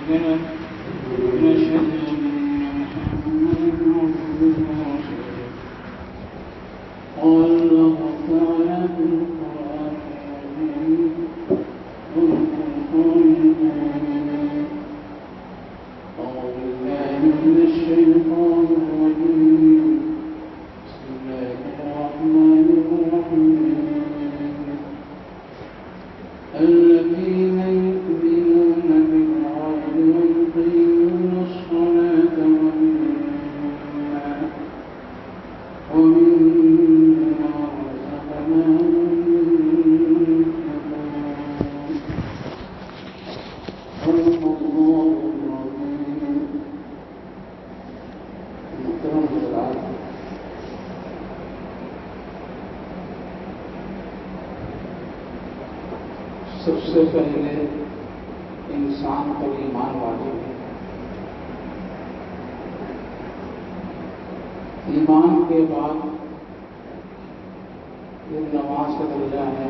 لنا ونشهد أن محمدا عبده ورسوله. قال الله تعالى في القرآن العظيم والفرقان الحميد: أعوذ بالله من الشيطان الرجيم. بسم الله الرحمن الرحيم. الذين يؤمنون بالغيب ويقيمون الصلاة ومما رزقناهم ينفقون. صدق الله العظيم. محترم حضرات، سب سے پہلے انسان پر ایمان واجب ہے. ایمان کے بعد یہ نماز کا درجہ ہے،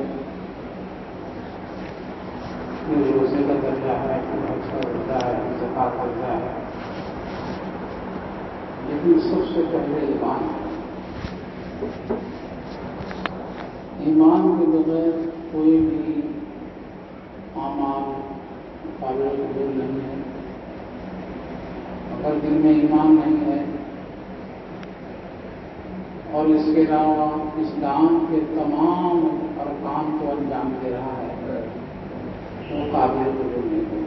پھر روزے کا درجہ ہے، پھر حج کا درجہ ہے، زکات کا درجہ ہے، لیکن سب سے پہلے ایمان ہے. ایمان کے بغیر کوئی بھی اعمال قابل قبول نہیں ہے. اگر دل میں ایمان نہیں ہے اور اس کے علاوہ اسلام کے تمام ارکان کو انجام دے رہا ہے وہ قابل قبول نہیں ہے.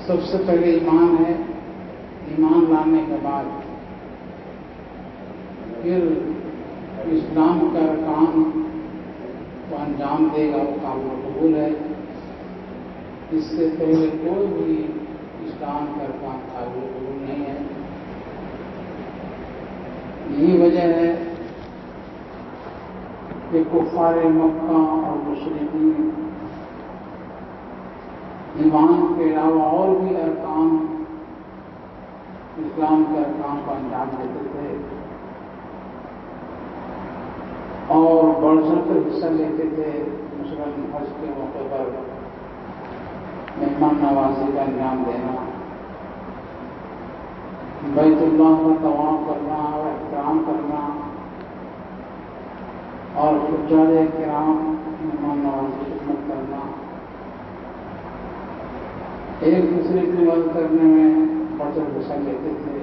سب سے پہلے ایمان ہے. ایمان لانے کے بعد پھر اسلام کا ارکان کو انجام دے گا وہ قابل قبول ہے. اس سے پہلے کوئی بھی اسلام کا ارکان قابل قبول نہیں ہے. یہی وجہ ہے کہ کفار مکہ اور مشرکین ایمان کے علاوہ اور بھی ارکان اسلام کے ارکان کو انجام دیتے تھے اور بڑھ چڑھ کر حصہ لیتے تھے. مثلاً حج کے موقع پر مہمان نوازی کا انجام دینا، بیت اللہ کا طواف کرنا اور احترام کرنا، اور حجاج کرام مہمان نوازی کی خدمت کرنا، ایک دوسرے کی مدد کرنے میں بڑھ چڑھ حصہ لیتے تھے.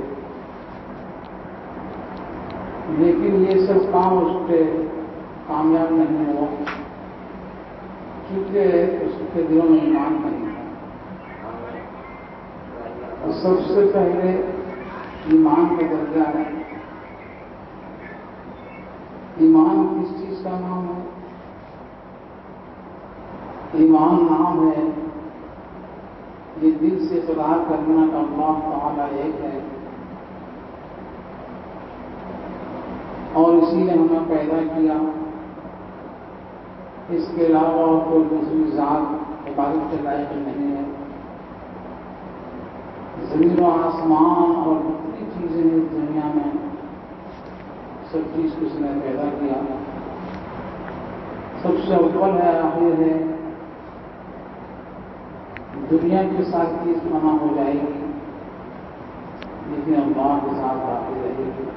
لیکن یہ سب کام اس پہ کامیاب نہیں ہوا کیونکہ اس کے دلوں میں ایمان نہیں ہے. سب سے پہلے ایمان کا درجہ ہے. ایمان کس چیز کا نام ہے؟ ایمان نام ہے یہ دل سے اقرار کرنا کا اللہ تعالی ایک ہے اور اسی نے ہمیں پیدا کیا. اس کے علاوہ کوئی دوسری ذات عبادت کے لائق نہیں ہے. زمین و آسمان اور جتنی چیزیں ہیں اس دنیا میں سب چیز کو اس نے پیدا کیا. سب سے اول ہے، آخر ہے. دنیا کے ساتھ چیز منع ہو جائے گی لیکن اللہ کے ساتھ باقی رہے گی.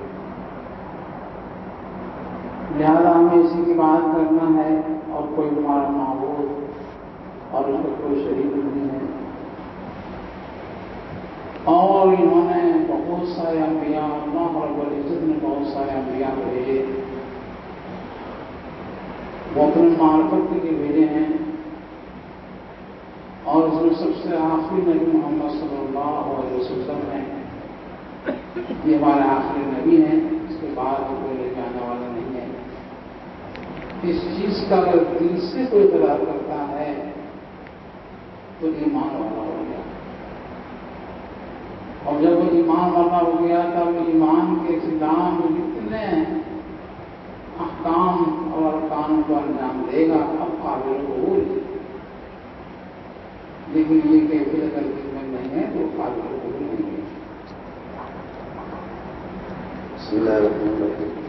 لہذا ہمیں اسی کی بات کرنا ہے اور کوئی ہمارا معبود اور اس کا کوئی شریک نہیں ہے. اور انہوں نے بہت سارے انبیاء، اللہ رب العزت نے بہت سارے انبیاء بھیجے، وہ اپنے معرفت کے لیے بھیجے ہیں. اور اس میں سب سے آخری نبی محمد صلی اللہ علیہ وسلم ہیں. یہ ہمارے آخری نبی ہیں، اس کے بعد کوئی لے جانے والا نہیں ہے. اس چیز کا اگر دل سے کوئی اقرار کرتا ہے تو ایمان والا ہو گیا. اور جب وہ ایمان والا ہو گیا تب ایمان کے اسلام میں جتنے احکام اور ارکان کو انجام دے گا اب قابل قبول. لیکن یہ کیفیت اگر دل میں نہیں ہے تو قابل قبول نہیں ہے. بسم اللہ الرحمن الرحیم.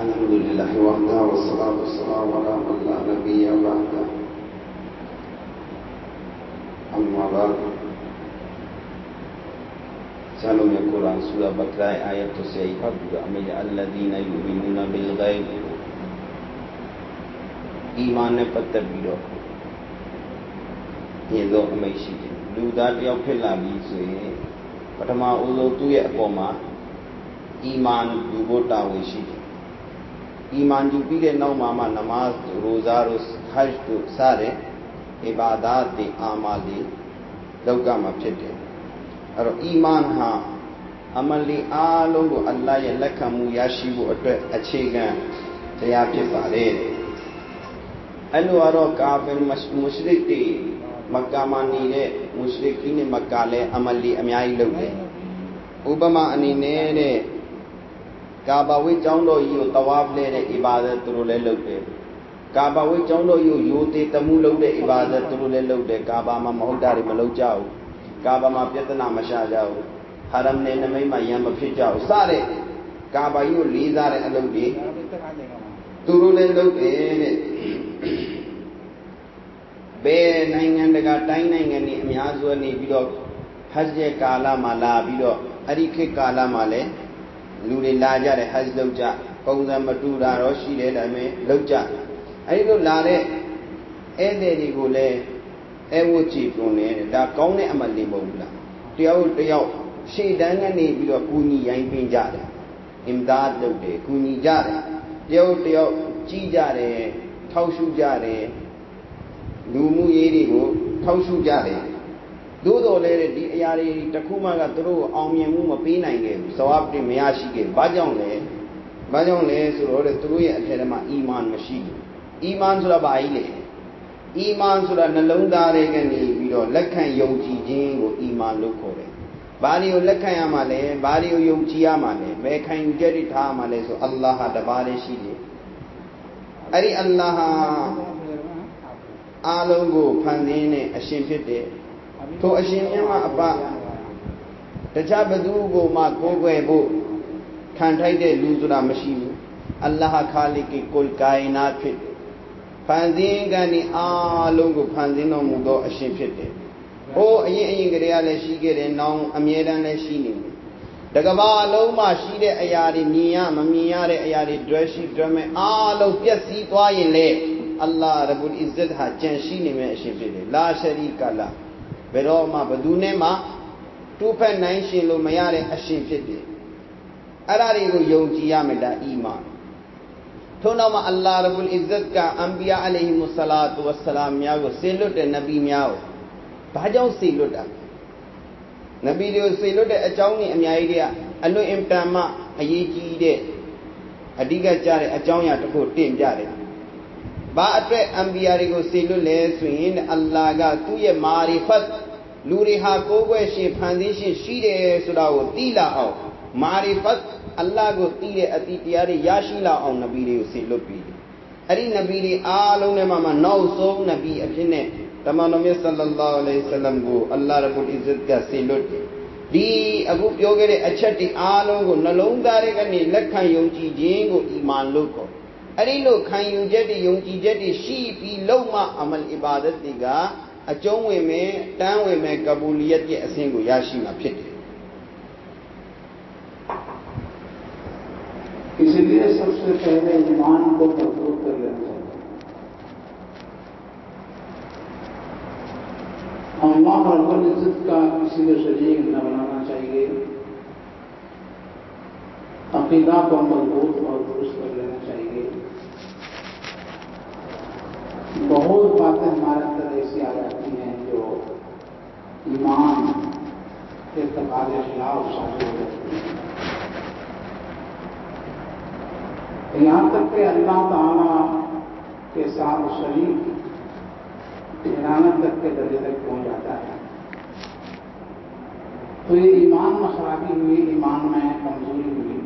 الحمد للہ وحدہ والصلاۃ والسلام علی من لا نبی بعدہ. بعد چلو میں قرآن سورہ بقرہ آیت تو سے امیج الذین یؤمنون بالغیب ایمان پتہ بیرو یہ دو امیشی لودا تیو پھلا بھی سوئے پٹھما اوزو توی اپوما ایمان جو بوٹا ہوئی شی ایمان جو پیرے نو ماما نماز روزہ حج تو سارے عبادات دے اعمال دے لوگا مپچھتے اور ایمان ہاں عملی آلوگو اللہ یا لکھمو یاشیبو اچھے گئے چیا پہ پارے الوارو کافر مشرک دی مکہ مانی لے مشرکین مکہ لے عملی امیائی لوگ لے اوبما انی نیرے کعبہ وی چاندو یو طواف لے رے عبادت رو لے لوگ لے کعبہ وی چاندو یو یوتے تمو لوگ لے عبادت رو لے لوگ لے کعبہ ما مہداری ملو جاؤ کعبہ ما پیتنا مشا جاؤ حرم نے نمی ما یم پھر جاؤ سارے کعبہ یو لیزار لوگ لے ترو لے لوگ لے بے نائنگن لگا ٹائن نائنگن نی امیازو نی بیدو حج کالا مالا بیدو اریکھ کالا مالے لوڑے لاجا رے حج لو جا پوزا مٹورا روشی لے لمے لو جا ایدو لارے اے دیری گولے اے وہ چیپونے دا کونے عمل لی مولا تیاو شیدنگن نی بیدو کونی یائن پین جا رے امداد لو دے کونی جا رے تیاو چی جا رے تھوشو جا رے لومو یری کو تھوشو جا رے دو لے رے دی یاری ٹکوما کا ترو اومیمو مپین آئیں گے ثواب دی میاشی کے باجاؤں لے سرور تروی اتھرما ایمان مشید ایمان سورا بائی لے ایمان سورا نلون دارے گنی بیرو لکھیں یو چیزیں وہ ایمان لو کھو رے باریو لکھیں آمالے باریو یو چی آمالے بیکھیں جری تھا آمالے سو اللہ دبارے شیدے اری اللہ آلوگو پھندینے اشین پھتے تو اشین یما اپا تچا بدوگو ما کوگوے بو کھانٹھائی دے لوزرا مشیو اللہ خالق کل کائنات پھتے پھندین گانی آلوگو پھندینو مدو اشین پھتے او این گریا لے شیگے رے نو امیران لے شینی دگبا لو ما شیرے ایاری میاں ممیاں رے ایاری درشی درمے آلو پیسی تو آئی لے اللہ رب العزت ہا چنشینی میں اشیفے دے لا شریک اللہ بیرو ما بدونے ما 2.9 شیلو میارے اشیفے دے اراری کو یوجیہ میں دا ایمان تو نما اللہ رب العزت کا انبیاء علیہ السلام میاگو سیلوٹ نبی میاو بھاجاؤں سیلوٹا نبی دیو سیلوٹ اچاؤنی امیائی دیا الو امتاما یہ چیز دے ادیگا چارے اچاؤں یا ٹکو ٹیم جارے بات انبیاء کو سیلو لے سوین اللہ کا تو یہ معرفت لوری ہا کو گوے شی پھاندیشی شیرے سراو تیلا آو معرفت اللہ کو تیرے اتی تیارے یاشیلا آو نبی ریو سیلو پی اری نبی ری آلو نے ماما 900 نبی اپنے تمام میں صلی اللہ علیہ وسلم کو اللہ رب العزت کا سیلو دی ابو پیوگرے اچھٹی آلوں کو نلون دارے کرنے لکھاں یونچی جین کو ایمان لو کو اری لو کھائیں یونچی جٹی شی پی لو ما عمل عبادت دیگا اچھوئے میں ٹانوے میں قبولیت کے اسیں کو یاشی میں پھٹے اس لیے سب سے پہلے ایمان کو مضبوط کر لینا چاہیے اللہ رب العزت کا کسی کو شریک نہ بنانا چاہیے عقیدہ کو مضبوط اور درست کر لینا چاہیے بہت باتیں ہمارے اندر ایسی آ جاتی ہیں جو ایمان کے تقاضے خلاف شامل ہو جاتی ہیں یہاں تک کہ اللہ تعالیٰ کے ساتھ شریک ٹھہرانے تک کے درجے تک پہنچ جاتا ہے تو یہ ایمان میں خرابی ہوئی ایمان میں کمزوری ہوئی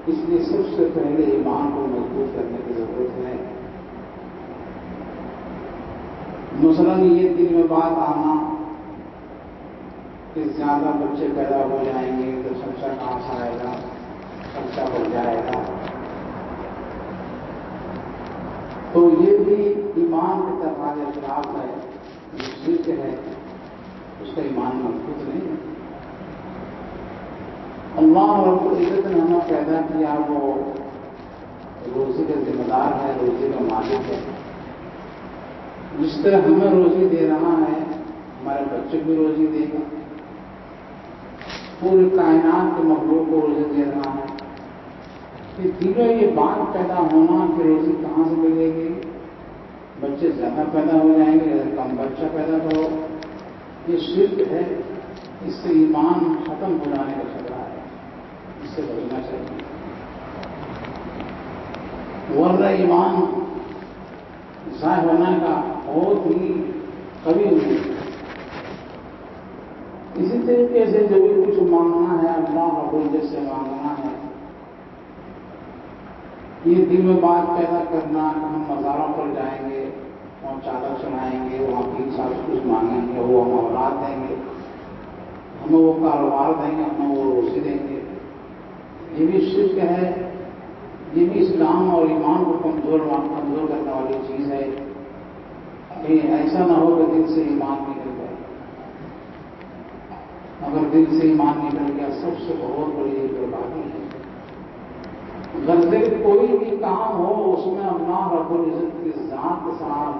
اس لیے سب سے پہلے ایمان کو مضبوط کرنے کی ضرورت ہے مثلاً یہ دل میں بات آنا کہ زیادہ بچے پیدا ہو جائیں گے تو خرچہ کہاں سے آئے گا خرچہ ہو جائے گا تو یہ بھی ایمان کے تقاضے خلاف ہے یہ شرک ہے اس کا ایمان مضبوط نہیں ہے۔ اللہ رب العزت نے ہمیں پیدا کیا، وہ روزی کا ذمہ دار ہے، روزی کا مالک ہے۔ جس طرح ہمیں روزی دے رہا ہے ہمارے بچے کو روزی دے گا، پورے کائنات کے مخلوق کو روزی دے رہا ہے۔ کہ دل میں یہ بات پیدا ہونا کہ روزی کہاں سے ملے گی، بچے زیادہ پیدا ہو جائیں گے یا کم بچہ پیدا کرو، یہ شرک ہے، اس سے ایمان ختم ہو جانے کا خطرہ ہے، اس سے بچنا چاہیے۔ ورنہ ایمان ضائع ہونے کا بہت ہی کبھی نہیں۔ اسی طریقے سے جو بھی کچھ مانگنا ہے اللہ رب العزت سے مانگنا ہے، یہ دل میں بات پیدا کرنا کہ ہم مزاروں پر جائیں گے، وہاں چادر چڑھائیں گے، وہاں 3 سال کچھ مانگیں گے، وہ ہم اولاد دیں گے، ہمیں وہ کاروبار دیں گے، ہمیں وہ روزی دیں گے، یہ بھی شرک ہے، یہ بھی اسلام اور ایمان کو کمزور کرنے والی چیز ہے۔ کہیں ایسا نہ ہو کہ دل سے ایمان نکل جائے۔ اگر دل سے ایمان نکل گیا سب سے بہت بڑی بربادی ہے۔ غرضے کوئی بھی کام ہو اس میں اللہ رب العزت کی ذات کے ساتھ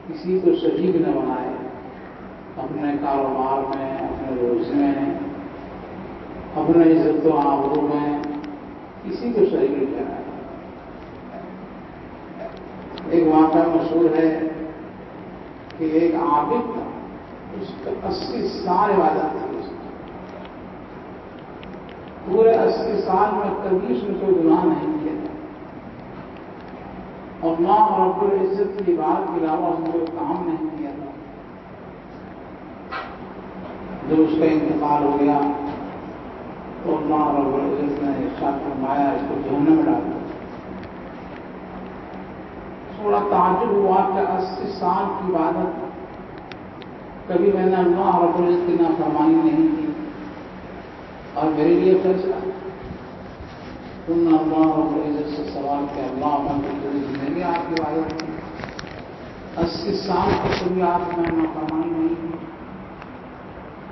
کسی کو شریک نہ بنائے، اپنے کاروبار میں، اپنے روزی میں، اپنے عزت و آبرو میں کسی کو شریک نہیں کرنا ہے۔ ایک واقعہ مشہور ہے کہ ایک عابد تھا، اس کا 80 سال عبادت تھی، اس کی پورے 80 سال میں کبھی اس نے کوئی گناہ نہیں کیا تھا، اور اللہ رب العزت کی عبادت کے علاوہ اس نے کوئی کام نہیں کیا تھا۔ جب اس کا انتقال ہو گیا تو اللہ رب العزت نے ارشاد فرمایا اس کو جہنم میں ڈال دیا۔ تھوڑا تعجب ہوا کہ 80 سال کی عبادت کبھی میں نے اللہ رب العزت کی نافرمانی نہیں کی، اور میرے لیے فیصلہ تم نے اللہ رب العزت سے سوال کیا، اللہ میں پوری زندگی آپ کی عبادت کی، 80 سال کی کبھی آپ میں نافرمانی نہیں کی،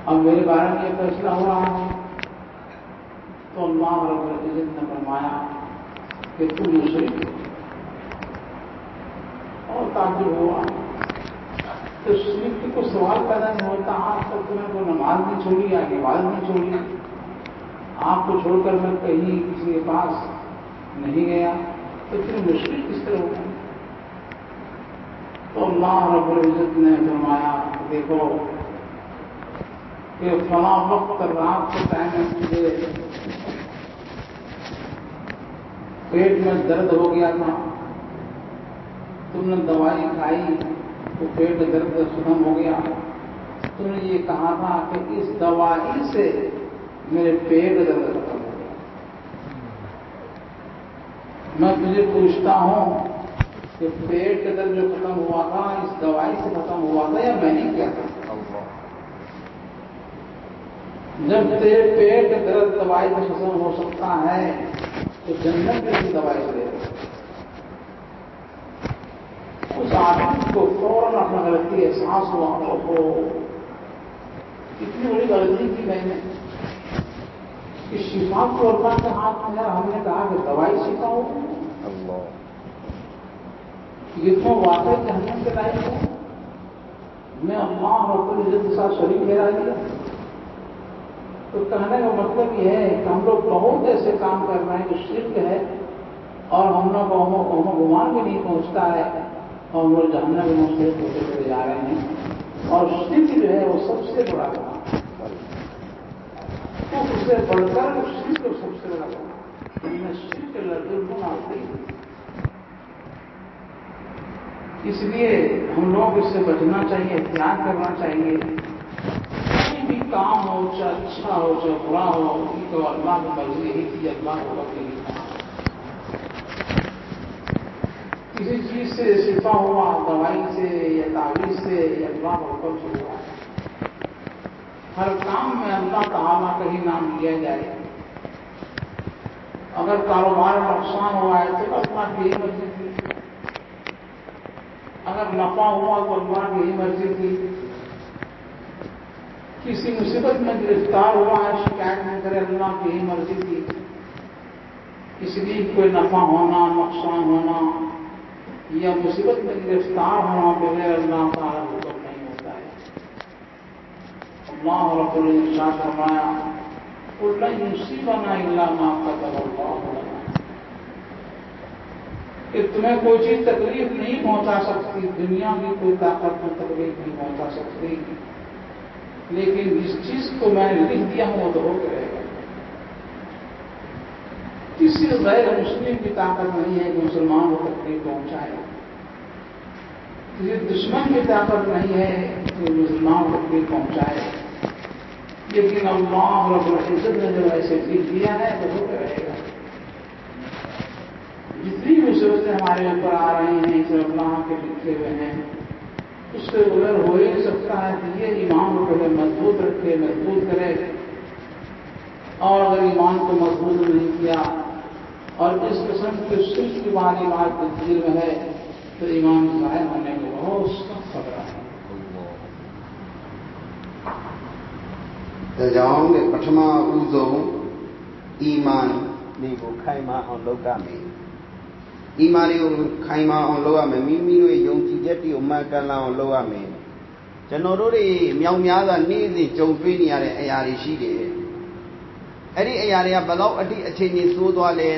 اب میرے بارے میں یہ فیصلہ ہو رہا ہے۔ تو اللہ رب العزت نے فرمایا کہ تم مشرک ہو، اور تعجب ہوا تو شرک کی کوئی سوال پیدا نہیں ہوتا۔ آج تک تمہیں کوئی نماز نہیں چھوڑی یا عبادت نہیں چھوڑی، آپ کو چھوڑ کر میں کہیں کسی کے پاس نہیں گیا، تو پھر مشرک کس طرح ہوگا؟ تو اللہ رب العزت نے فرمایا دیکھو کہ فلاں وقت رات کے ٹائم میں مجھے پیٹ میں درد ہو گیا تھا، تم نے دوائی کھائی تو پیٹ درد ختم ہو گیا، تم نے یہ کہا تھا کہ اس دوائی سے میرے پیٹ درد ختم ہو گیا۔ میں تجھے پوچھتا ہوں کہ پیٹ کا درد جو ختم ہوا تھا اس دوائی سے ختم ہوا تھا یا میں نے کیا تھا؟ جب تیرے پیٹ کا درد دوائی سے ختم ہو سکتا ہے تو جنت کی دوائی سے لے اس آدمی کو فوراً اپنا غلطی احساس ہوا، کو اتنی بڑی غلطی کی میں نے کہ شفا کو اللہ کے ہاتھ میں ہے، ہم نے کہا کہ دوائی شفا ہو، یہ تو واقعی جہنم کے لائق ہے، میں اللہ رب العزت کے ساتھ شریک ٹھہرا دیا۔ تو کہنے کا مطلب یہ ہے کہ ہم لوگ بہت ایسے کام کر رہے ہیں جو شرک ہے، اور ہم لوگ کو گمان بھی نہیں پہنچتا ہے، اور ہم لوگ جہنم میں مشرک ہوتے چلے جا رہے ہیں۔ اور شرک جو ہے وہ سب سے بڑا گناہ ہے، تو اس سے بڑھ کر شرک سب سے بڑا گناہ ہے، شرک لظلم عظیم۔ اس لیے ہم لوگ اس سے بچنا چاہیے، احتیاط کرنا چاہیے۔ کوئی بھی کام ہو، چاہے اچھا ہو چاہے برا ہو، تو اللہ کی مرضی ہی تھی، اللہ کو وقت نہیں تھا۔ کسی چیز سے شفا ہوا، دوائی سے یا تعویذ سے یا اللہ کا حکم سے ہوا، ہر کام میں اللہ تعالیٰ کا ہی نام لیا جائے۔ اگر کاروبار میں نقصان ہوا ہے تو اللہ کی یہی مرضی تھی، اگر نفع ہوا تو اللہ کی یہی مرضی تھی۔ کسی مصیبت میں گرفتار ہوا ہے شکایت نہ کرے اللہ کی ہی مرضی کی، اس لیے کوئی نفع ہونا نقصان ہونا یا مصیبت میں گرفتار ہونا بغیر اللہ تعالیٰ حکم نہیں ہوتا ہے۔ اللہ رب العزت نے ارشاد فرمایا قل لن یصیبنا الا ما كتب اللہ لنا، کہ تمہیں کوئی چیز تکلیف نہیں پہنچا سکتی، دنیا کی کوئی طاقت میں تکلیف نہیں پہنچا سکتی، لیکن جس چیز کو میں نے لکھ دیا ہوں وہ تو ہو رہے گا۔ کسی غیر مسلم کی طاقت نہیں ہے کہ مسلمان کو تکلیف پہنچائے، کسی دشمن کی طاقت نہیں ہے کہ مسلمان کو تکلیف پہنچائے، لیکن اللہ رب العزت نے جو ایسے لکھ دیا ہے تو ہو رہے گا۔ جتنی مصیبتیں ہمارے اوپر آ رہی ہیں جو اللہ کے لکھے ہوئے ہیں، اس سے بغیر ہو ہی سکتا ہے کہ یہ ایمان کو پہلے مضبوط رکھے، مضبوط کرے، اور اگر ایمان کو مضبوط نہیں کیا اور اس قسم کی سست والی بات دل میں ہے تو ایمان ظاہر ہونے کا بہت سخت خطرہ ہے۔ تجاؤں پٹھما اوزو ایمان نیگو کھائما اور لوگا میں ایمانی کھائما اور لوگا میں میمیرو یوں چیزتی امہ کرنا اور لوگا میں چنورو رے میاؤں میادا نیزی چوپی نیارے ایاری شیدے اری ایاری بلاؤ اٹھی اچھے نیسود والے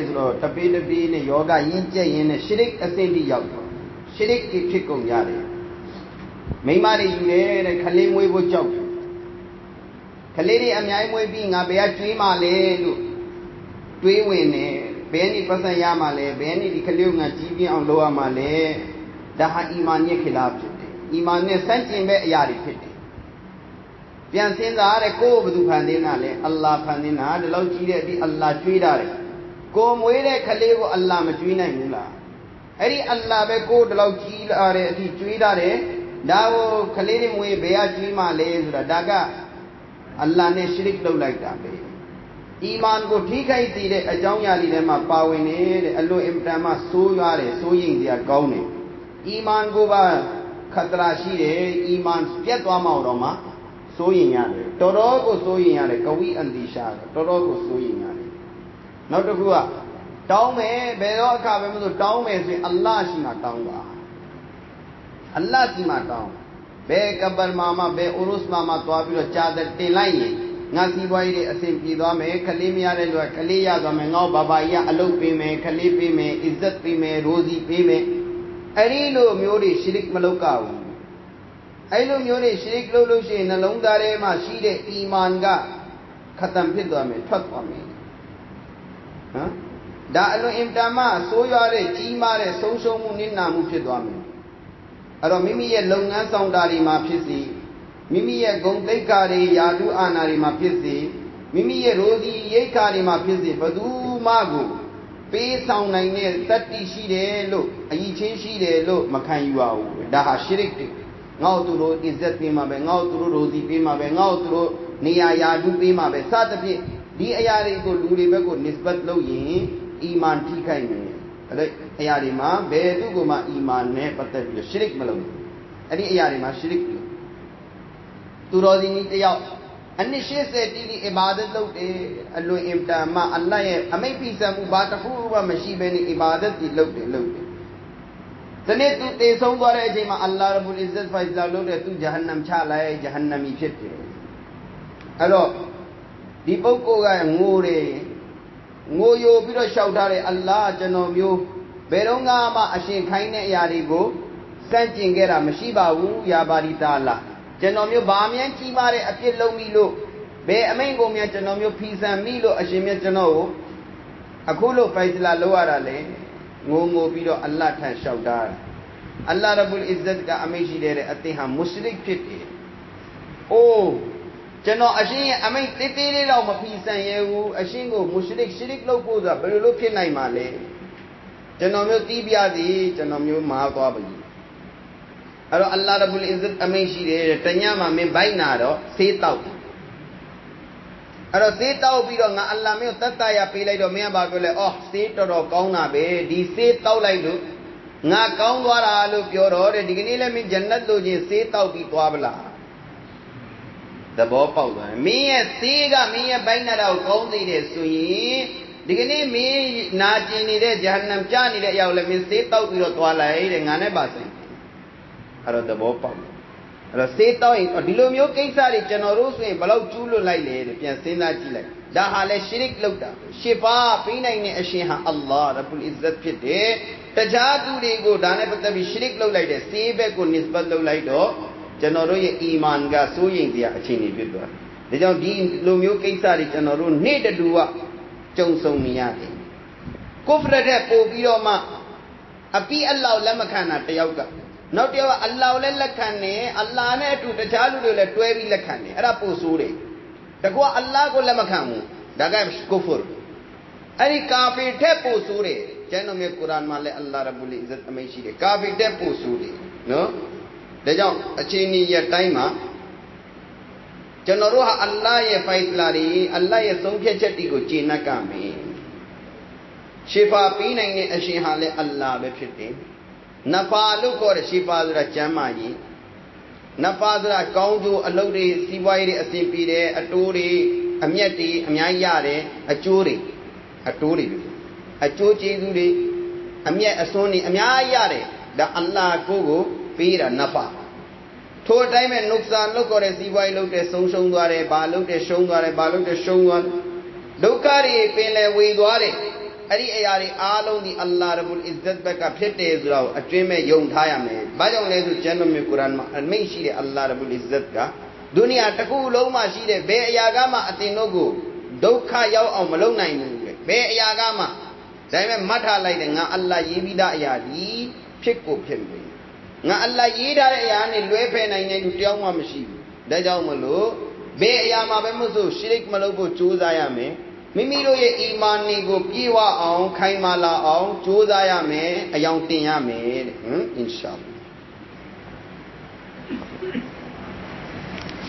ٹپی ٹپی نے یوگا یہ چاہیے نے شرک اسے دی یاؤ شرک کی ٹھکوں یارے میماری یورے نے کھلے موئی وہ چاو کھلے ری امیائی موئی بھی ngā بیا چوئی مالے چوئی ہوئے نے بینی پسن یا مالے بینی دی کھلیو ngā چیبی آن لوا مالے دہا ایمانی خلاف چھتے ایمان نے سنچیں بے ایاری پھٹے پیان سینزا رے کو بدو پھاندے نالے اللہ پھاندے نالے لو چیرے دی اللہ چوئی دارے کو موئی رے کھلے وہ اللہ میں چوئی نہیں مولا اری اللہ بے کو دلو چیل آرے دی چوئی دارے دا وہ کھلے ری موئی بیا چوئی مالے زرا داگا اللہ نے شرک لو لگتا بے ایمان کو ٹھیک ہے تیرے اجاؤں یاری رے ما پاوے نے اللہ امتحما سو یارے سوئیں دیا گونے ایمان کو با خطرہ شیرے ایمان سپیت واما ہو روما سوئیں یارے ٹورو کو سوئیں یارے کوئی اندیشہ ٹورو کو سوئیں یارے نو تو کوا ٹاؤں میں بیرو کھاوے میں تو ٹاؤں میں سے اللہ شیما ٹاؤں گا اللہ شیما ٹاؤں بے قبر ماما بے عروس ماما تو آپ چادر ٹیلائیں ناسی بائی رے اسیم کی دعا میں کھلی میں آرے لوہ کھلی یا دعا میں نو بابا یا علو پی میں کھلی پی میں عزت پی میں روزی پی میں اریلو میوری شرک ملوکا ہوں ایلو میوری شرک لو لو شے نلون دارے ما شیر ایمان گا ختم پھر دعا میں ٹھتوا میں دا علو امتاما سو یارے چی مارے سو سو مو نن نامو پھر دعا میں ارو میمی یہ لونگا ساؤنڈاری ما پھسی میمی یہ گونگئی کاری یادو آناری ما پھسی میمی یہ روزی یہ کاری ما پھسی بدو ماگو پی ساؤنڈائی نے تٹی شیرے لو ای چھے شیرے لو مکھائیں یو آو ڈاہا شرک ٹک ngau turu izzat pi ma be ngau turu rozi pi ma be ngau turu niya yadu pi ma be sat phi di ayari ko lu ri be ko nisbat lo yin iman thikai me ade ayari ma be tu ko ma iman ne patat pi shirk ma lo adi ayari ma shirk pi tu rozi ni tayaw anishe se ti di ibadat lo te allo imta ma allah ye amai pi sa mu ba ta fu ba mashi be ni ibadat ti lo te تنے تو تیسوں گو رہے جی ماں اللہ رب العزت فائزہ لو رہے تو جہنم چھا لائے جہنمی پھرتے الو دیپو کو گئے ngو رے ngو یو پیرو شاوٹا رے اللہ جنو میو بیرونگا ما اشین کھائینے یاری گو سنچیں گیرا مشیباو یا باری تعالی جنو میو بامیاں چی مارے اپی لو میلو بے امین گو میاں جنو میو پھیسا میلو اشین میاں جنو اکھولو فائزلہ لو آرہ لے ngو پیرو اللہ ٹھائے شاوٹار اللہ رب العزت کا امیشی دے رہے اتہاں مشرک پھٹے او چنو اشین امین تیرے لاؤ مفیساں یہ وہ اشین کو مشرک شرک لو کو دا بڑے لو پھر نہیں مالے چنو میو تی بیا دی چنو میو ماں تو آبی ارو اللہ رب العزت امیشی دے رہے تنیا ماں میں بائی نہ رو سیتاؤ ارو سیتاؤ پیرو نا اللہ میں تتا یا پی لائی دو میں باگو لے اوہ سیتو رو کауنا بے دی سیتاؤ لائی دو نا کاؤن دوارا آلو پیو رو رے دیگنی لے میں جنت لو جی سیتاؤ پی تو آبلا သဘောပေါက်သွားတယ်မင်းရဲ့သေးကမင်းရဲ့ဘိုင်းနာကိုကောင်းသေးတယ်ဆိုရင်ဒီကနေ့မင်းနာကျင်နေတဲ့ဂျဟန္နမ်ကြားနေတဲ့အရာကိုလည်းမင်းစေးတောက်ပြီးတော့သွားလိုက်တဲ့ငါနဲ့ပါဆိုင်အဲ့တော့သဘောပေါက်အဲ့တော့စေးတောက်ရင်ဒီလိုမျိုးကိစ္စတွေကျွန်တော်တို့ဆိုရင်ဘယ်လောက်ကျူးလွန်လိုက်လဲတဲ့ပြန်စဉ်းစားကြည့်လိုက်ဒါဟာလဲရှရိကလုပ်တာရှစ်ပါးပြီးနိုင်တဲ့အရှင်ဟာအလ္လာဟ်ရဘ်ဘူလ်အစ္စတ်ဖြစ်တယ်တခြားသူတွေကိုဒါနဲ့ပတ်သက်ပြီးရှရိကလုပ်လိုက်တဲ့စေးဘက်ကိုနစ္စဘတ်လုပ်လိုက်တော့ကျွန်တော်တို့ရဲ့အီမန်ကစိုးရိမ်စရာအခြေအနေဖြစ်သွားတယ်ဒါကြောင့်ဒီလိုမျိုးကိစ္စတွေကျွန်တော်တို့နေ့တတူကကြုံဆုံနေရတယ်ကုဖရတဲ့ပို့ပြီးတော့မှအပိအလ္လာဟ်လက်မခံတာတယောက်ကနောက်တစ်ယောက်ကအလ္လာဟ်လည်းလက်ခံတယ်အလ္လာဟ်နဲ့အတူတခြားလူတွေလည်းတွဲပြီးလက်ခံတယ်အဲ့ဒါပို့ဆိုးတယ်တကွာအလ္လာဟ်ကိုလက်မခံဘူးဒါကကုဖရအဲ့ဒီကာဖီထက်ပို့ဆိုးတယ်ကျမ်းတော်မြတ်ကုရ်အာန်မှာလည်းအလ္လာဟ်ရဘ်ဘူလ်အစ္စတ်အမိန့်ရှိတယ်ကာဖီထက်ပို့ဆိုးတယ်နော်ဒါကြောင့်အချိန်ကြီးရတိုင်းမှာကျွန်တော်တို့ဟာအလ္လာဟ်ရဲ့ဖိုက်လာတွေအလ္လာဟ်ရဲ့ဆုံးဖြတ်ချက်တွေကိုကျေနပ်ကြမယ်ရှေဖာပေးနိုင်တဲ့အရှင်ဟာလည်းအလ္လာဟ်ပဲဖြစ်တယ်နဖာလို့ခေါ်တဲ့ရှေဖာဆိုတာကျမ်းမာကြီးနဖာဆိုတာကောင်းကျိုးအလုပ်တွေစီးပွားရေးတွေအဆင်ပြေတယ်အတိုးတွေအမျက်တွေအများကြီးရတယ်အကျိုးတွေအတိုးတွေအကျိုးကျေးဇူးတွေအမျက်အစွန်းတွေအများကြီးရတယ်ဒါအလ္လာဟ်ကိုပေးတာနဖာထိုအတိုင်းပဲနုက္ဆာလုပ်ကြတဲ့စီးပွားရေးလုပ်တဲ့ဆုံးရှုံးသွားတယ်ဘာလုပ်တဲ့ရှုံးသွားတယ်ဘာလုပ်တဲ့ရှုံးသွားတယ်ဒုက္ခတွေပင်လယ်ဝေသွားတယ်အဲ့ဒီအရာတွေအားလုံးဒီအလ္လာဟ်ရဘ်ဘူလ်အစ္စတ်ဘက်ကဖြစ်တယ်ဆိုတာကိုအတွင်းမဲ့ယုံထားရမယ်ဘာကြောင့်လဲဆိုကျမ်းတော်မြတ်ကုရ်အာန်မှာအမိန့်ရှိတဲ့အလ္လာဟ်ရဘ်ဘူလ်အစ္စတ်ကဒုနီယာတစ်ခုလုံးမှာရှိတဲ့ဘယ်အရာကမှအသင်တို့ကိုဒုက္ခရောက်အောင်မလုပ်နိုင်ဘူးလေဘယ်အရာကမှဒါပေမဲ့မှတ်ထားလိုက်တယ်ငါအလ္လာဟ်ရေးပြီးသားအရာဒီဖြစ်ကိုဖြစ်ပြီငါအလ္လာဟ်ရေးထားတဲ့အရာနဲ့လွဲဖယ်နိုင်တဲ့လူတယောက်မှမရှိဘူးဒါကြောင့်မလို့ဘယ်အရာမှာပဲမဆိုရှရိကမလုပ်ဖို့ကြိုးစားရမယ်မိမိတို့ရဲ့အီမာန်ကိုပြည့်ဝအောင်ခိုင်မာလာအောင်ကြိုးစားရမယ်အယောင်တင်ရမယ်တဲ့အင်ရှာ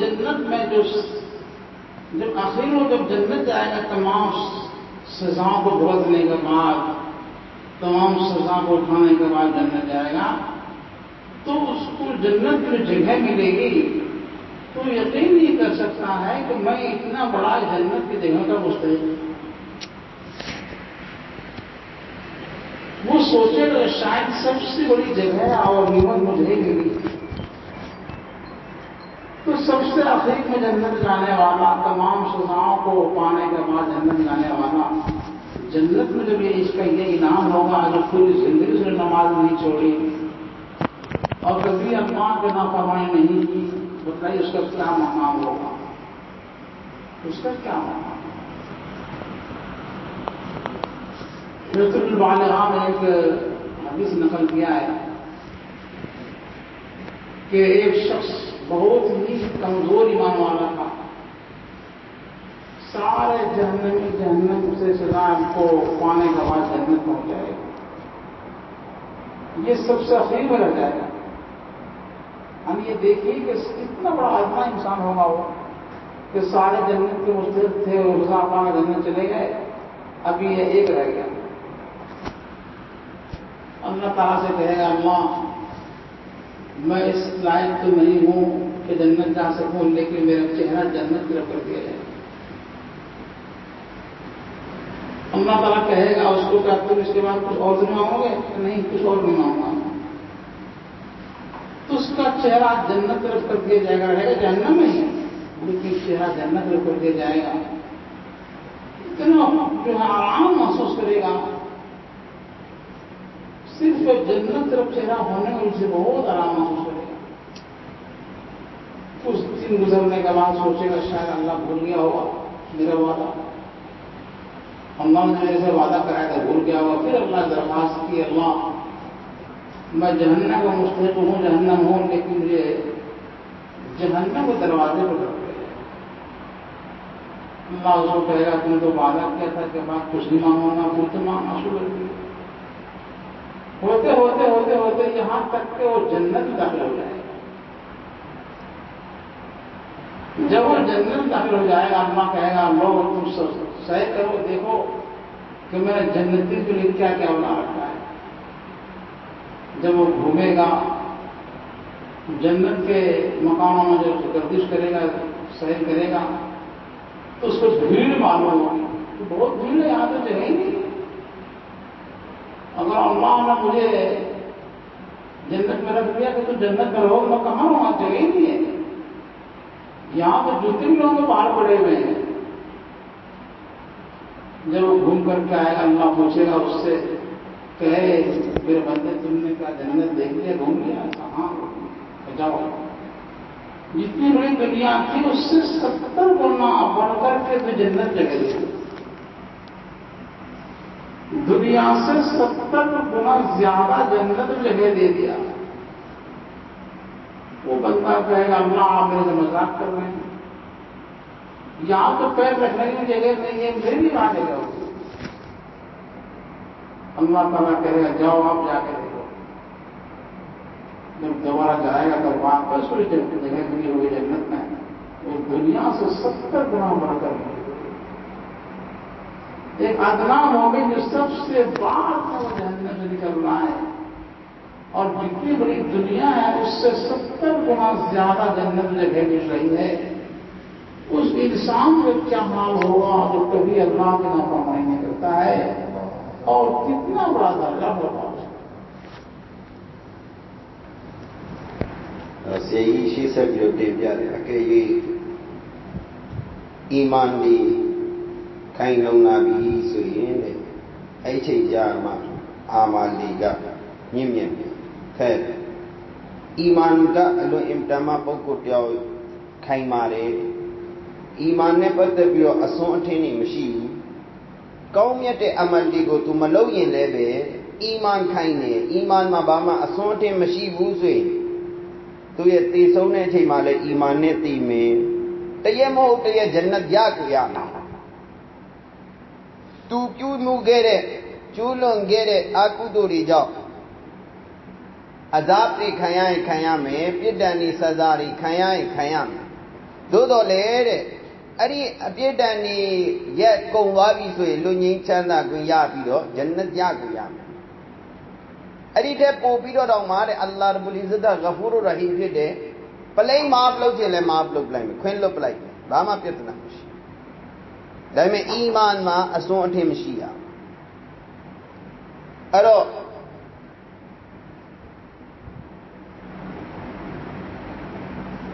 جنت میں جب آخر میں جب جنت جائے گا تمام سزاؤں کو بھگتنے کے بعد، تمام سزا کو اٹھانے کے بعد جنت جائے گا، تو اس کو جنت میں جگہ ملے گی تو یقین نہیں کر سکتا ہے کہ میں اتنا بڑا جنت کی جگہ کا مستحق ہوں۔ وہ سوچے گا شاید سب سے بڑی جگہ اور نعمت مجھے ملی، تو سب سے آخر میں جنت جانے والا، تمام سزاؤں کو پانے کے بعد جنت جانے والا، جنت میں جب اس کا یہ انعام ہوگا جو پوری زندگی سے نماز نہیں چھوڑی اور کبھی اللہ کے نافرمانی نہیں کی، بتائیے اس کا کیا مقام ہوگا، اس کا کیا مقام؟ حضرت البالغہ نے ایک حدیث نقل کیا ہے کہ ایک شخص بہت ہی کمزور ایمان والا تھا، سارے جہنم سے سزا کو پانے کے بعد جنت پہنچ جائے گا، یہ سب سے اخیر میں رہ جائے گا۔ ہم یہ دیکھیے کہ کتنا بڑا آدمی انسان ہوگا وہ کہ سارے جنت کے مستحق تھے اور رضا پانا جنت چلے گئے، ابھی یہ ایک رہ گیا۔ اللہ تعالیٰ سے کہے گا اللہ میں اس لائق تو نہیں ہوں کہ جنت جا سکوں، لیکن میرا چہرہ جنت کی طرف کر دیا جائے۔ اللہ تعالیٰ کہے گا اس کو کہ تم اس کے بعد کچھ اور مانگو گے؟ نہیں، کچھ اور نہیں مانگا۔ تو اس کا چہرہ جنت طرف کر دیا جائے گا، رہے گا جہنم میں ہی لیکن چہرہ جنت طرف کر دیا جائے گا، اتنا جو ہے آرام محسوس کرے گا، صرف جنت طرف چہرہ ہونے میں اسے بہت آرام محسوس کرے گا۔ کچھ دن گزرنے کے بعد سوچے گا شاید اللہ بھول گیا ہوگا میرا وعدہ، اللہ نے میرے سے وعدہ کرایا تھا بھول گیا ہوگا۔ پھر اللہ درخواست کی اللہ میں جہنم کا مستحق ہوں، جہنم ہوں، لیکن مجھے جہنم کے دروازے پر رکھ دیا۔ اللہ اس کو کہے گا تم نے تو وعدہ کیا تھا کہ میں کچھ نہیں مانگوں گا، پھر تو مانگنا شروع کر دیا۔ ہوتے ہوتے ہوتے ہوتے یہاں تک کہ وہ جنت میں داخل ہو جائے گا۔ جب وہ جنت میں داخل ہو جائے گا اللہ کہے گا لوگ تم سہ کرو، دیکھو کہ میں نے جنتی کے لیے کیا کیا بنا رکھا ہے۔ جب وہ گھومے گا جنت کے مقاموں میں، جب گردش کرے گا، سیر کرے گا، تو اس کو بھیڑ معلوم ہوگی، بہت بھیڑ ہے یہاں تو جگہ ہی نہیں۔ اگر اللہ نے مجھے جنت میں رکھ دیا کہ تو جنت میں رہو، میں کہاں وہاں جگہ ہی نہیں ہے، یہاں تو جتنے بھی لوگ باہر پڑے ہوئے ہیں۔ جب وہ گھوم کر کے آئے گا اللہ پوچھے گا اس سے کہے میرے بندے تم نے کیا جنت دیکھ لیا، گھوم لیا؟ ہاں جاؤ۔ جتنی بڑی دنیا تھی اس سے 70 گنا بڑھ کر کے تو جنت جگہ دی، دنیا سے 70 گنا زیادہ جنت جگہ دے دیا۔ وہ بندہ کہے گا اللہ آپ میرے سے مذاق کر رہے ہیں، یہاں تو پیر رکھنے کی جگہ نہیں ہے، پھر بھی وہاں جگہ ہوگی۔ اللہ تعالیٰ کہے گا جاؤ آپ جا کے دیکھو۔ جب دوبارہ جائے گا تو واپس کوئی جگہ ملی ہوئی جنت میں، وہ دنیا سے 70 گنا بڑھ کر ایک ادنا مومن جو سب سے بعد میں وہ جہنم سے نکل رہا ہے، اور جتنی بڑی دنیا ہے اس سے 70 گنا زیادہ جنت جگہ مل رہی ہے، اس انسان کا کیا حال ہوگا جو کبھی اللہ کی نافرمانی نہیں کرتا ہے، اور کتنا بڑا درجہ ہوگا۔ یہی شیشک جو دیو جا رہا کہ یہ ایمان بھی کہیں لونا بھی سوئیں دے ایچے جارما آمال لیگا نیم خیر ایمان کا لو امتما پوکوٹیاو کھائی مارے ایمان نے پر تبیو اسوں اٹھینی مشیو قومیت عمل دیگو تو ملوین لے بے ایمان کھائینے ایمان ما باما اسوں اٹھے مشیبو سوئیں تو یہ تیسوں نے چھے مالے ایمان نے تی میں تیہ مو تیہ جنت یا کو یا تو کیوں مو گیرے چولوں گیرے آکو دوری جاؤ عذاب ری کھیائیں کھیاں میں پیڈانی سزاری کھیائیں کھیاں میں သို့တော်လေတဲ့အဲ့ဒီအပြစ်ဒဏ်นี่ရက်ကုန်သွားပြီဆိုရင်လူငင်းချမ်းသာခွင့်ရပြီးတော့ဂျန်နတ်ရကိုရမယ်အဲ့ဒီတဲ့ပို့ပြီးတော့မှတဲ့အလ္လာဟ်ရဘ်အလ်အဇ္ဇတ်ကဂဖူရ်ရဟီမ်ဖြစ်တယ်ပလိမ့်မာပလုတ်ခြင်းလည်းမာပလုတ်လိုက်မယ်ခွင်းလွတ်ပလိုက်ဘာမှပြဿနာမရှိဒါပေမဲ့အီမန်မှာအစွန်းအထင်မရှိရအဲ့တော့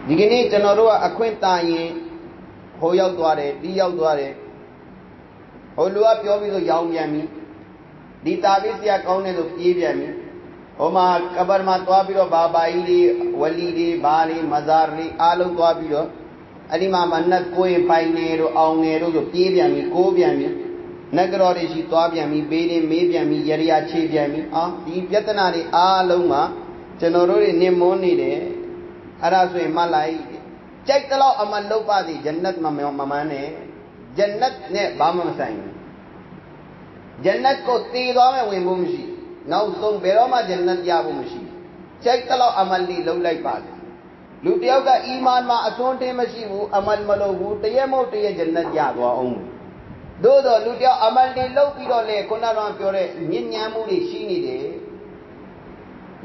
ဒီကနေ့ကျွန်တော်တို့ကအခွင့်တာရင်ဟိုရောက်သွားတယ်ဒီရောက်သွားတယ်ဟိုလူကပြောပြီးဆိုရောင်းပြန်ပြီဒီတာပိစရာကောင်းတယ်ဆိုပြေးပြန်ပြီဟိုမှာကဘာမှာသွားပြီးတော့ဘာဘာကြီးတွေဝလီတွေဘာတွေမဇာတွေအားလုံးသွားပြီးတော့အဲ့ဒီမှာမနတ်ကိုယ်ပိုင်နေတို့အောင်နေတို့ဆိုပြေးပြန်ပြီကိုးပြန်ပြီနဂရောတွေရှိသွားပြန်ပြီဘေးတွေမေးပြန်ပြီရရချေပြန်ပြီဒီပြဿနာတွေအားလုံးမှာကျွန်တော်တို့တွေနင်မွန်းနေတယ်အဲ့ဒါဆိုရင်မှတ်လိုက်ကြိုက်တော့အမလုတ်ပါသည်ဂျန်နတ်မမန်းနဲ့ဂျန်နတ်နဲ့ဘာမှမဆိုင်ဘူးဂျန်နတ်ကိုတည်သွားမယ်ဝင်ဖို့မရှိနောက်ဆုံးဘယ်တော့မှဂျန်နတ်ရဖို့မရှိကြိုက်တော့အမလီလုံးလိုက်ပါလေလူတယောက်ကအီမန်မှာအစွန်းတင်းမရှိဘူးအမလ်မလုပ်ဘူးတရက်မဟုတ်တရက်ဂျန်နတ်ရသွားအောင်သို့တော့လူတယောက်အမလီလုပ်ပြီးတော့လေခုနကပြောတဲ့ညဉ့်ညမ်းမှုတွေရှိနေတယ်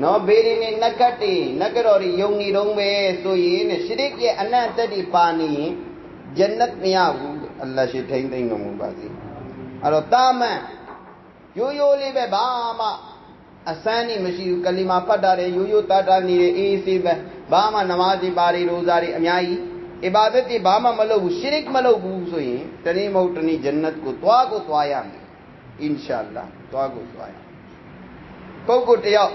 နော်ဘေးရင်းနဲ့နဂတ်တွေနဂရော်တွေယုံနေတော့ပဲဆိုရင်ရှရစ်ရဲ့အနတ်သက်တွေပါနေရင်ဂျန်နတ်မရဘူးအလ္လာဟ်ရှိထိမ့်သိမ့်တော်မူပါစေအဲ့တော့တာမန်ရိုးရိုးလေးပဲဘာမှအစမ်းနေမရှိဘူးကလီမာဖတ်တာတယ်ရိုးရိုးတတ်တာနေတယ်အေးဆေးပဲဘာမှနမားတွေပါတွေရိုဇာတွေအများကြီးအဘာဒတ်တွေဘာမှမလုပ်ဘူးရှရစ်မလုပ်ဘူးဆိုရင်တနေ့မဟုတ်တနေ့ဂျန်နတ်ကိုသွားရမယ်အင်ရှာအလ္လာဟ်သွားရပုဂ္ဂိုလ်တယောက်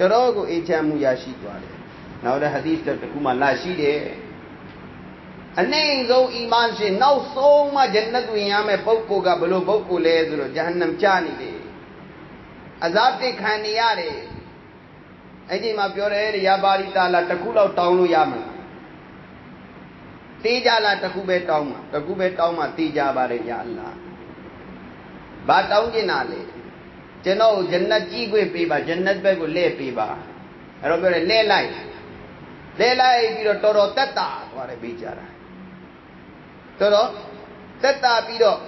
တော်ကိုအေးချမ်းမှုရရှိသွားတယ်။နောက်တဲ့ဟာဒီသ်တခုမှလာရှိတယ်။အနေဆုံးအီမန်ရှင်နောက်ဆုံးမှဂျန်နတ်ဝင်ရမယ်ပုဂ္ဂိုလ်ကဘယ်လိုပုဂ္ဂိုလ်လဲဆိုတော့ဂျဟန္နမ်ချနေတယ်။အဇာဘ်တွေခံနေရတယ်။အဲ့ဒီမှာပြောတယ်ရာပါရီတာလာတစ်ခုလောက်တောင်းလို့ရမှာ။တေးကြလားတစ်ခုပဲတောင်းမှာတစ်ခုပဲတောင်းမှာတေးကြပါတယ်ညာအလ္လာဟ်။ဘာတောင်းကျင်တာလဲကျွန်တော်ဂျန်နတ်ကြီးခွင့်ပေးပါဂျန်နတ်ဘက်ကိုလဲပေးပါအဲ့တော့ပြောတယ်လဲလိုက်ပြီးတော့တော်တော်တက်တာသွားတယ်ပေးကြတာတော်တော်တက်တာပြီးတော့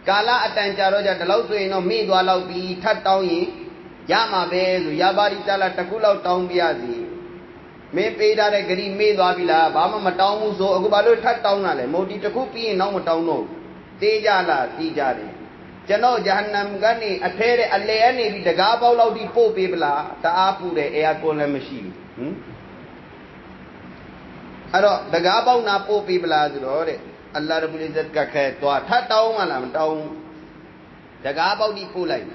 ကာလအတန်ကြာတော့ကြဒီလောက်ဆိုရင်တော့မေ့သွားလောက်ပြီးထပ်တောင်းရင်ရမှာပဲဆိုရပါရီတလာတစ်ခုလောက်တောင်းပြရစီမင်းပေးထားတဲ့ဂရီမေ့သွားပြီလားဘာမှမတောင်းဘူးဆိုအခုဘာလို့ထပ်တောင်းတာလဲမဟုတ်ဒီတစ်ခုပြီးရင်တော့မတောင်းတော့တေးကြလားတီးကြတယ်ကျွန်တော်ဂျဟန္နမ်ကနေအထဲတဲ့အလဲအနေပြီးတကားပေါက်လောက်ထိပို့ပေးပလားတအားပူတယ်အဲအကွန်လည်းမရှိဘူးအဲ့တော့တကားပေါက်နာပို့ပေးပလားဆိုတော့တဲ့အလ္လာဟ်ရဘ်အလ်အဇ္ဇတ်ကခဲသွားထပ်တောင်းမှလားမတောင်းတကားပေါက်ထိပို့လိုက်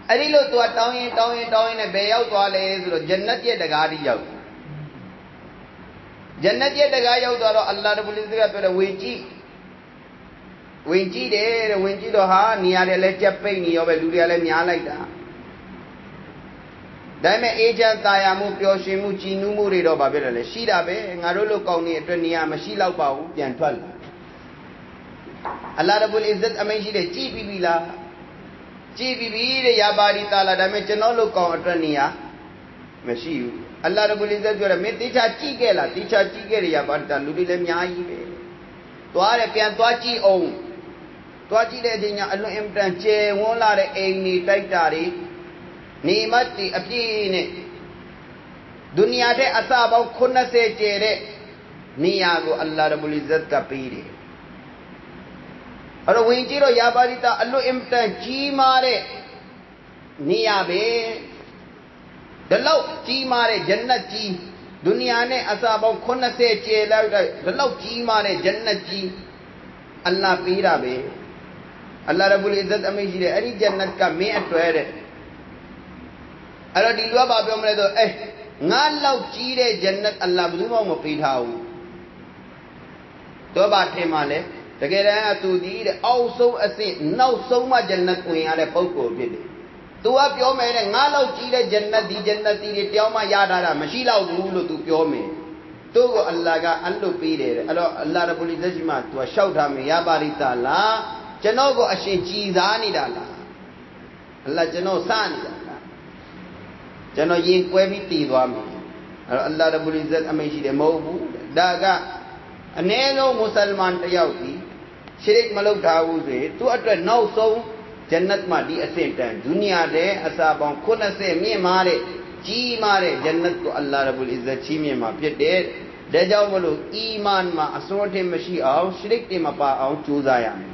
အဲ့ဒီလိုသွားတောင်းရင်နဲ့ဘယ်ရောက်သွားလဲဆိုတော့ဂျန်နတ်ရဲ့တကားထိရောက်ဂျန်နတ်ရဲ့တကားရောက်သွားတော့အလ္လာဟ်ရဘ်အလ်အဇ္ဇတ်ကပြောတယ်ဝင်ကြည့်တယ်ဝင်ကြည့်တော့ဟာနေရာတွေလည်းကြက်ပိတ်နေရောပဲလူတွေကလည်းများလိုက်တာဒါပေမဲ့အေဂျင့်တာယာမှုပျော်ရွှင်မှုကြည်နူးမှုတွေတော့ဗာပြတယ်လေရှိတာပဲငါတို့လိုကောင်းနေအတွက်နေရာမရှိတော့ပါဘူးပြန်ထွက်လာအလ္လာဟ်ရဘ်အလ်အဇ္ဇတ်အမိန့်ရှိတယ်ကြည်ပြီးပြီလားကြည်ပြီးပြီတဲ့ရာပါရီတာလာဒါပေမဲ့ကျွန်တော်လိုကောင်းအတွက်နေရာမရှိဘူးအလ္လာဟ်ရဘ်အလ်အဇ္ဇတ်ပြောတယ်မင်းတေချာကြည့်ခဲ့လားတေချာကြည့်ခဲ့ရရာပါရီတာလူတွေလည်းအများကြီးပဲသွားတယ်ပြန်သွားကြည့်အောင်သွားကြည့်တဲ့အချိန်ကအလွန်အင်တန်ကျယ်ဝန်းလာတဲ့အိမ်တွေတိုက်တာတွေနေမတ်တီအပြည့်နဲ့ဒုနီယာတဲ့အစပေါင်း80ကျယ်တဲ့နေရာကိုအလ္လာဟ်ရဘ်အလ်အဇ္ဇတ်ကပေးတယ်အဲ့တော့ဝင်ကြည့်တော့ရာပါရီတာအလွန်အင်တန်ကြီးမားတဲ့နေရာပဲဒီလောက်ကြီးမားတဲ့ဂျန်နတ်ကြီးဒုနီယာနဲ့အစပေါင်း80ကျယ်လောက်တဲ့ဒီလောက်ကြီးမားတဲ့ဂျန်နတ်ကြီးအလ္လာဟ်ပေးတာပဲအလ္လာဟ်ရဘ်အလ်အဇ္ဇတ်အမိန့်ရှိတယ်အဲ့ဒီဂျန်နတ်ကမင်းအတွက်တဲ့အဲ့တော့ဒီလူကဘာပြောမလဲဆိုငါလောက်ကြီးတဲ့ဂျန်နတ်အလ္လာဟ်ဘယ်သူမှမပေးထားဘူး တော့ဗာထင်မှလဲတကယ်တမ်းကသူဒီတဲ့အောက်ဆုံးအဆင့်နောက်ဆုံးမှဂျန်နတ်ဝင်ရတဲ့ပုဂ္ဂိုလ်ဖြစ်တယ်သူကပြောမယ်တဲ့ငါလောက်ကြီးတဲ့ဂျန်နတ်ဒီတွေတယောက်မှရထားတာမရှိတော့ဘူးလို့သူပြောမယ်သူ့ကိုအလ္လာဟ်ကအလွတ်ပေးတယ်အဲ့တော့အလ္လာဟ်ရဘ်ဘူလ်အဇ္ဇတ်ရှိမှသူကလျှောက်ထားမယ်ရပါရိတာလားကျွန်တော်ကိုအရှင်ကြည်စားနေတာလားအလ္လာဟ်ကျွန်တော်စနေတာလားကျွန်တော်ရင်ကွဲပြီးတည်သွားမယ်အဲ့တော့အလ္လာဟ်ရဘ်ဘူလ်အဇ္ဇတ်အမိန့်ရှိတယ်မဟုတ်ဘူးဒါကအနည်းဆုံးမွတ်စလမန်တစ်ယောက်ဒီရှရစ်မလုပ်ထားဘူးဆိုရင်သူ့အတွက်နောက်ဆုံးဂျန်နတ်မှာဒီအဆင့်တန်းဒုနီယာတဲ့အစာပေါင်း80မြင့်မာတဲ့ကြီးမာတဲ့ဂျန်နတ်ကိုအလ္လာဟ်ရဘ်ဘူလ်အဇ္ဇတ်ချီးမြှင့်မှာဖြစ်တယ်ဒါကြောင့်မလို့အီမန်မှာအစွန်းထင်မရှိအောင်ရှရစ်တွေမပါအောင်ကြိုးစားရမယ်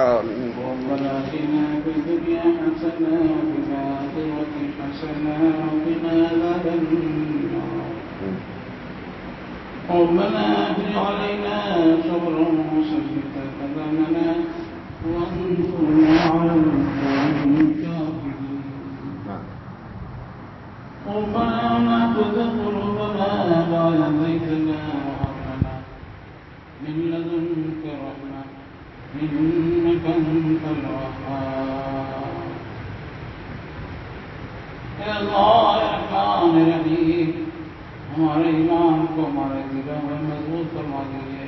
آمين ربنا آتنا في الدنيا حسنة وفي الآخرة حسنة وقنا عذاب النار ربنا أفرغ علينا صبرا وثبت أقدامنا وانصرنا على القوم الكافرين ربنا لا تزغ قلوبنا بعد إذ هديتنا من لدنك رحمة إنك أنت الوهاب يا الله يا رحمن يا رحيم ہمارے ایمان کو ہمارے دلوں میں مضبوط فرما دیجیے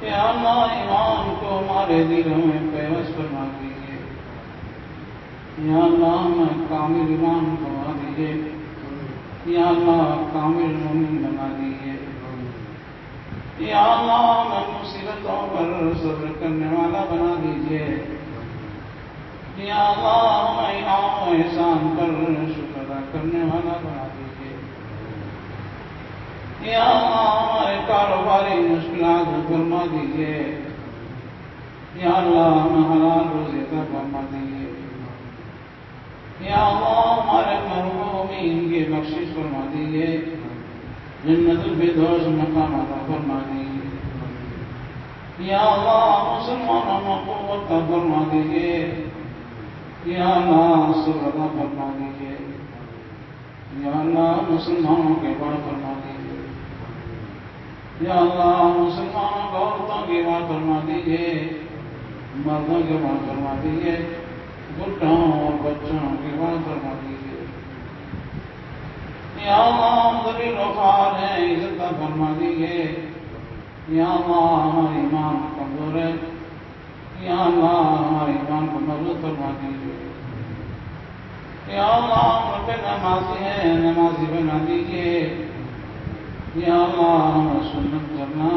یا اللہ ایمان کو ہمارے دلوں میں پیوست فرما دیجیے یا اللہ ہمیں کامل ایمان فرما دیجیے یا اللہ کامل مومن بنا دیجیے یا اللہ ہمیں مصیبتوں پر صبر کرنے والا بنا دیجیے یا اللہ ہمیں انعام و احسان پر شکر ادا کرنے والا بنا دیجیے یا اللہ ہمارے کاروباری مشکلات کو فرما دیجیے یا اللہ ہمیں حلال روزی عطا فرما دیجیے یا اللہ ہمارے مرحومین کی بخشش فرما دیجیے جنت الفردوس مقام عطا فرما دیجیے یا اللہ مسلمانوں کو قوت عطا فرما دیجیے یا اللہ صبر عطا فرما دیجیے یا اللہ مسلمانوں کے بڑھ فرما دیجیے یا اللہ مسلمانوں کو عورتوں کی بات فرما دیجیے مردوں کی بات فرما دیجیے بڈھوں اور بچوں کی بات فرما دیجیے یا اللہ ذلیل و خوار ہیں عزت فرما دیجیے یا اللہ ہمارے ایمان کمزور ہے یا اللہ ہمارے ایمان کو مضبوط فرما دیجیے یا اللہ ہم پہ نمازی ہیں نمازی بنا دیجیے یا اللہ ہمیں سنت کرنا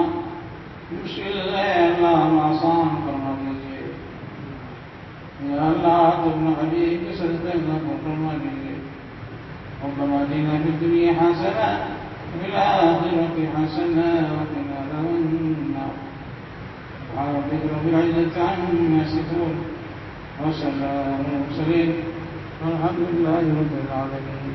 مشکل ہے اللہ ہم آسان فرما دیجیے یا اللہ تم حبیب کے صدقے میں فرما دیجیے ربنا آتنا في الدنيا حسنة وفي الآخرة حسنة وقنا عذاب النار سبحان ربك رب العزة عما يصفون وسلام على المرسلين والحمد لله رب العالمين